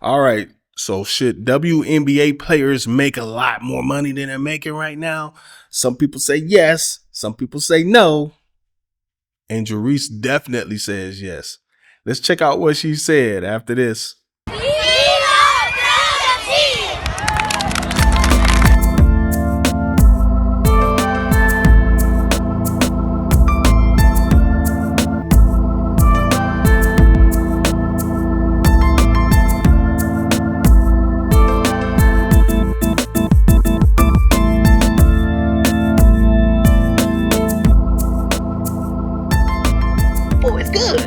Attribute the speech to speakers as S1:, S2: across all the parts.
S1: All right. So should WNBA players make a lot more money than they're making right now? Some people say yes. Some people say no. And Reese definitely says yes. Let's check out what she said after this.
S2: Oh, it's good.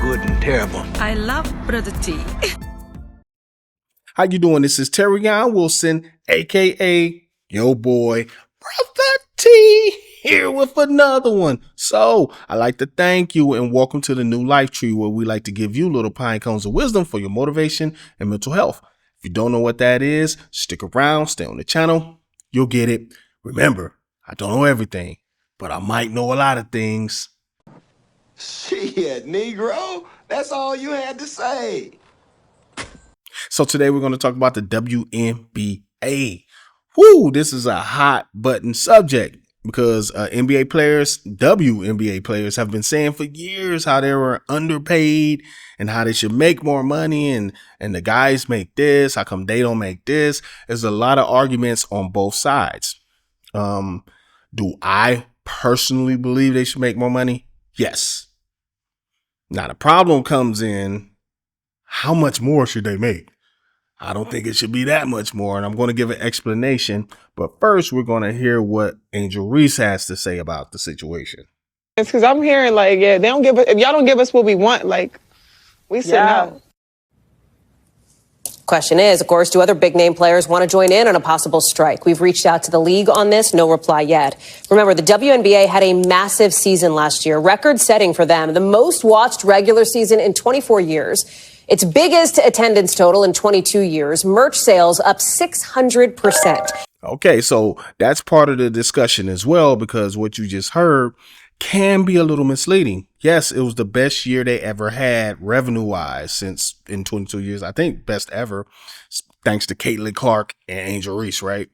S2: Good and terrible.
S3: I love Brotha T.
S1: How you doing? This is Terrion Wilson, aka yo boy Brotha T, here with another one. So I'd like to thank you and welcome to the New Life Tree, where we like to give you little pine cones of wisdom for your motivation and mental health. If you don't know what that is, stick around, stay on the channel. You'll get it. Remember, I don't know everything, but I might know a lot of things.
S4: Shit, Negro, that's all you had to say.
S1: So today we're going to talk about the WNBA. Woo, this is a hot button subject because NBA players, WNBA players, have been saying for years how they were underpaid and how they should make more money, and the guys make this. How come they don't make this? There's a lot of arguments on both sides. Do I personally believe they should make more money? Yes. Now the problem comes in, how much more should they make? I don't think it should be that much more, and I'm going to give an explanation. But first, we're going to hear what Angel Reese has to say about the situation.
S5: It's because I'm hearing like, yeah, they don't give us, if y'all don't give us what we want, like, we sit out.
S6: Question is, of course, do other big name players want to join in on a possible strike? We've reached out to the league on this. No reply yet. Remember, the WNBA had a massive season last year, record setting for them, the most watched regular season in 24 years. Its biggest attendance total in 22 years. Merch sales up 600%.
S1: Okay, so that's part of the discussion as well, because what you just heard can be a little misleading. Yes, it was the best year they ever had revenue-wise since in 22 years. I think best ever, thanks to Caitlin Clark and Angel Reese, right?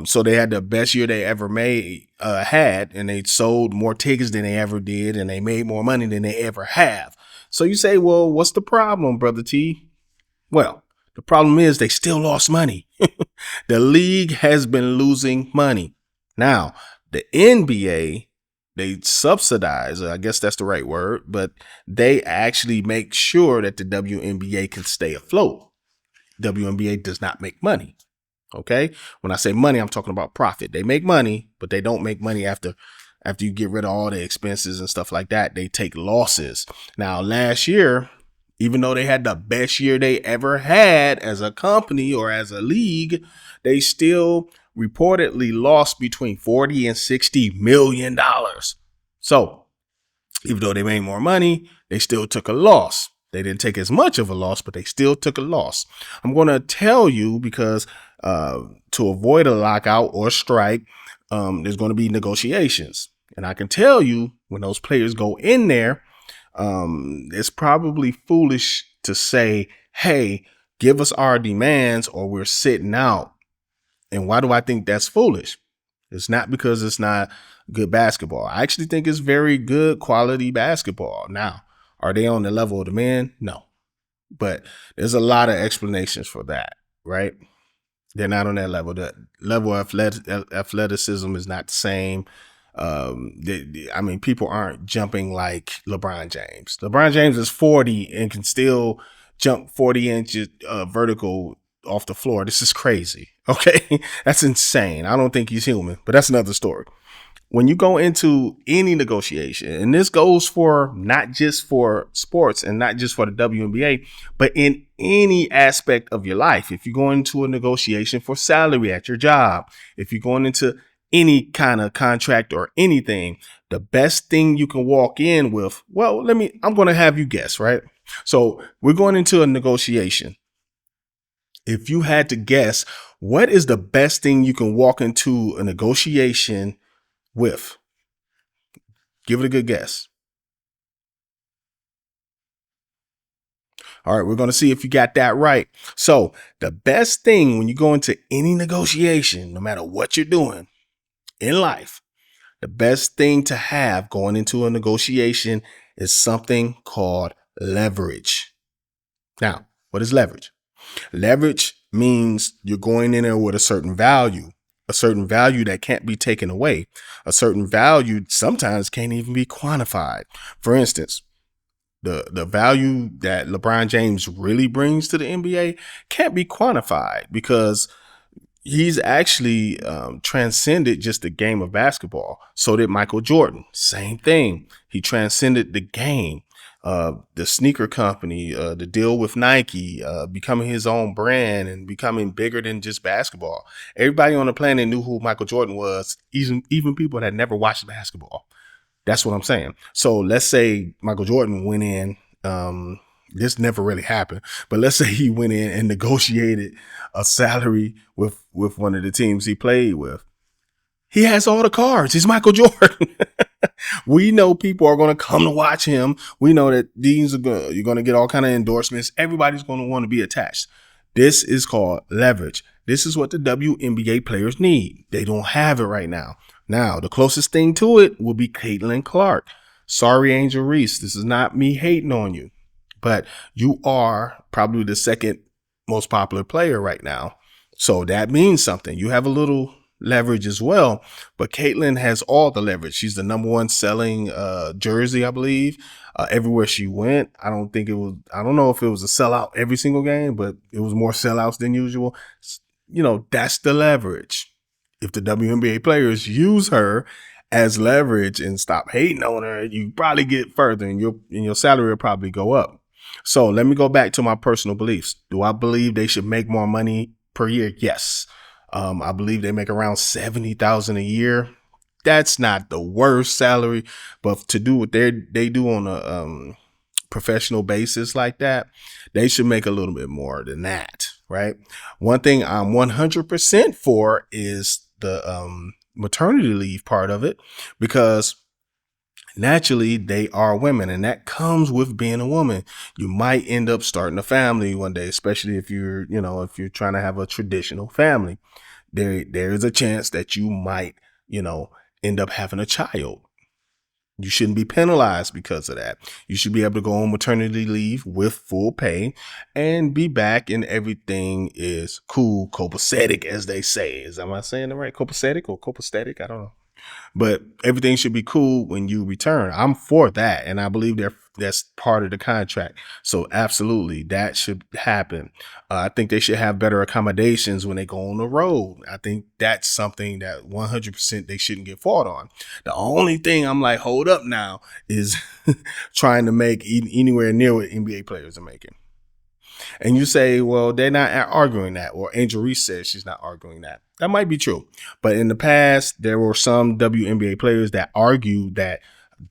S1: So they had the best year they ever had, and they sold more tickets than they ever did, and they made more money than they ever have. So you say, well, what's the problem, Brotha T? Well, the problem is they still lost money. The league has been losing money. Now, the NBA, they subsidize, I guess that's the right word, but they actually make sure that the WNBA can stay afloat. WNBA does not make money. Okay. When I say money, I'm talking about profit. They make money, but they don't make money after you get rid of all the expenses and stuff like that. They take losses. Now, last year, even though they had the best year they ever had as a company or as a league, they still reportedly lost between 40 and 60 million dollars. So even though they made more money, they still took a loss. They didn't take as much of a loss, but they still took a loss. I'm going to tell you because to avoid a lockout or strike, there's going to be negotiations. And I can tell you when those players go in there, it's probably foolish to say, hey, give us our demands or we're sitting out. And why do I think that's foolish? It's not because it's not good basketball. I actually think it's very good quality basketball. Now, are they on the level of the men? No. But there's a lot of explanations for that, right? They're not on that level. The level of athleticism is not the same. I mean, people aren't jumping like LeBron James. LeBron James is 40 and can still jump 40 inches vertical off the floor. This is crazy. Okay. That's insane. I don't think he's human, but that's another story. When you go into any negotiation, and this goes for not just for sports and not just for the WNBA, but in any aspect of your life, if you're going into a negotiation for salary at your job, if you're going into any kind of contract or anything, the best thing you can walk in with, well, I'm going to have you guess, right? So we're going into a negotiation. If you had to guess, what is the best thing you can walk into a negotiation with? Give it a good guess. All right, we're going to see if you got that right. So the best thing when you go into any negotiation, no matter what you're doing in life, the best thing to have going into a negotiation is something called leverage. Now, what is leverage? Leverage means you're going in there with a certain value that can't be taken away, a certain value sometimes can't even be quantified. For instance, the value that LeBron James really brings to the NBA can't be quantified because he's actually transcended just the game of basketball. So did Michael Jordan. Same thing. He transcended the game. The sneaker company, the deal with Nike, becoming his own brand and becoming bigger than just basketball. Everybody on the planet knew who Michael Jordan was, even people that never watched basketball. That's what I'm saying. So let's say Michael Jordan went in. This never really happened, but let's say he went in and negotiated a salary with one of the teams he played with. He has all the cards. He's Michael Jordan. We know people are going to come to watch him. We know that you're going to get all kind of endorsements. Everybody's going to want to be attached. This is called leverage. This is what the WNBA players need. They don't have it right now. Now, the closest thing to it will be Caitlin Clark. Sorry, Angel Reese. This is not me hating on you, but you are probably the second most popular player right now. So that means something. You have a little leverage as well, but Caitlin has all the leverage. She's the number one selling jersey, I believe, everywhere she went. I don't know if it was a sellout every single game, but it was more sellouts than usual. You know, that's the leverage. If the WNBA players use her as leverage and stop hating on her, you probably get further and your salary will probably go up. So let me go back to my personal beliefs. Do I believe they should make more money per year? Yes. I believe they make around $70,000 a year. That's not the worst salary, but to do what they do on a professional basis like that, they should make a little bit more than that, right? One thing I'm 100% for is the maternity leave part of it, because naturally they are women, and that comes with being a woman. You might end up starting a family one day, especially if you're trying to have a traditional family. There is a chance that you might, end up having a child. You shouldn't be penalized because of that. You should be able to go on maternity leave with full pay and be back, and everything is cool, copacetic, as they say. Am I saying it right? Copacetic or copacetic? I don't know. But everything should be cool when you return. I'm for that, and I believe that's part of the contract. So absolutely, that should happen. I think they should have better accommodations when they go on the road. I think that's something that 100% they shouldn't get fought on. The only thing I'm like, hold up now, is trying to make anywhere near what NBA players are making. And you say, well, they're not arguing that, or Angel Reese says she's not arguing that. That might be true. But in the past, there were some WNBA players that argued that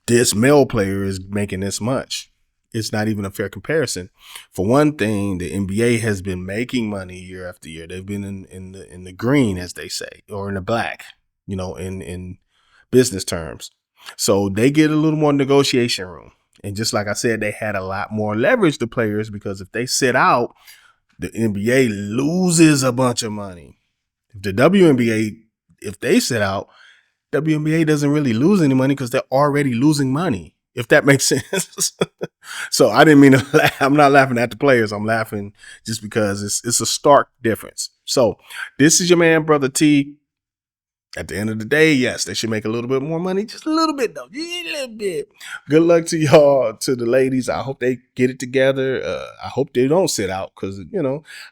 S1: this male player is making this much. It's not even a fair comparison. For one thing, the NBA has been making money year after year. They've been in the green, as they say, or in the black, in business terms. So they get a little more negotiation room. And just like I said, they had a lot more leverage to players, because if they sit out, the NBA loses a bunch of money. If the WNBA, if they sit out, WNBA doesn't really lose any money because they're already losing money, if that makes sense. So I didn't mean to laugh. I'm not laughing at the players. I'm laughing just because it's a stark difference. So this is your man, Brotha T. At the end of the day, yes, they should make a little bit more money. Just a little bit, though. Just a little bit. Good luck to y'all, to the ladies. I hope they get it together. I hope they don't sit out, because,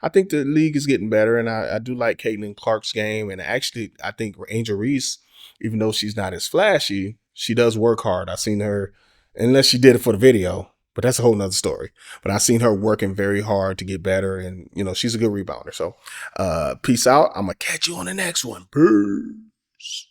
S1: I think the league is getting better, and I do like Caitlin Clark's game. And actually, I think Angel Reese, even though she's not as flashy, she does work hard. I've seen her, unless she did it for the video, but that's a whole nother story. But I've seen her working very hard to get better, and, she's a good rebounder. So peace out. I'm going to catch you on the next one. Peace.